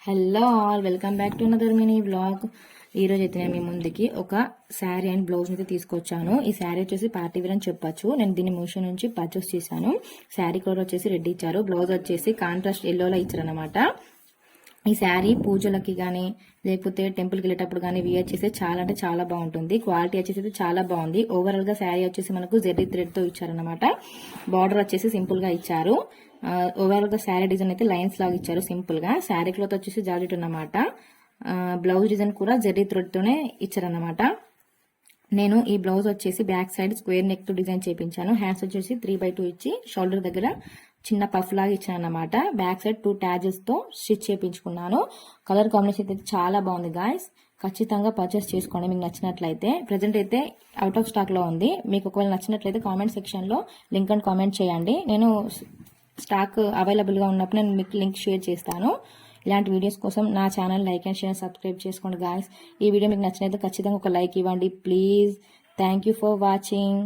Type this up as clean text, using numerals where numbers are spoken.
Hello all, welcome back to another mini blog. ఈ రోజు అయితే నేను మీ ముందుకి ఒక శారీ అండ్ బ్లౌజ్ అయితే తీసుకొచ్చాను. ఈ శారీ వచ్చేసి పార్టీ వేర్ అని చెప్పొచ్చు. నేను దీన్ని మీషో నుంచి పర్చేస్ చేశాను. శారీ కలర్ వచ్చేసి రెడ్ ఇచ్చారు, బ్లౌజ్ వచ్చేసి కాంట్రాస్ట్ ఎల్లోలో ఇచ్చారనమాట. ఈ శారీ పూజలకి కానీ లేకపోతే టెంపుల్కి వెళ్ళేటప్పుడు కానీ వియర్ చేస్తే చాలా అంటే చాలా బాగుంటుంది. క్వాలిటీ వచ్చేసి చాలా బాగుంది. ఓవరాల్ గా శారీ వచ్చేసి మనకు జెర్రీ థ్రెడ్ తో ఇచ్చారనమాట. బార్డర్ వచ్చేసి సింపుల్ గా ఇచ్చారు. ఓవరాల్ గా శారీ డిజైన్ అయితే లైన్స్ లాగా ఇచ్చారు సింపుల్ గా. శారీ క్లాత్ వచ్చేసి జార్జెట్ అన్నమాట. బ్లౌజ్ డిజైన్ కూడా జెర్రీ థ్రెడ్ తోనే ఇచ్చారన్నమాట. నేను ఈ బ్లౌజ్ వచ్చేసి బ్యాక్ సైడ్ స్క్వేర్ నెక్ తో డిజైన్ చేయించాను. హ్యాండ్స్ వచ్చేసి 3/2 ఇచ్చి షోల్డర్ దగ్గర చిన్న పఫ్ లాగా ఇచ్చాను అనమాట. బ్యాక్ సైడ్ 2 ట్యాజెస్ తో స్టిచ్ చేయించుకున్నాను. కలర్ కాంబినేషన్ అయితే చాలా బాగుంది గాయస్. ఖచ్చితంగా పర్చేస్ చేసుకోండి మీకు నచ్చినట్లయితే. ప్రెసెంట్ అయితే అవుట్ ఆఫ్ స్టాక్ లో ఉంది. మీకు ఒకవేళ నచ్చినట్లయితే కామెంట్ సెక్షన్ లో లింక్ అండ్ కామెంట్ చేయండి. నేను స్టాక్ అవైలబుల్ గా ఉన్నప్పుడు నేను మీకు లింక్ షేర్ చేస్తాను. ఇలాంటి వీడియోస్ కోసం నా channel like and share subscribe చేసుకోండి గాయస్. ఈ వీడియో మీకు నచ్చినట్లయితే ఖచ్చితంగా ఒక లైక్ ఇవ్వండి please. Thank you for watching.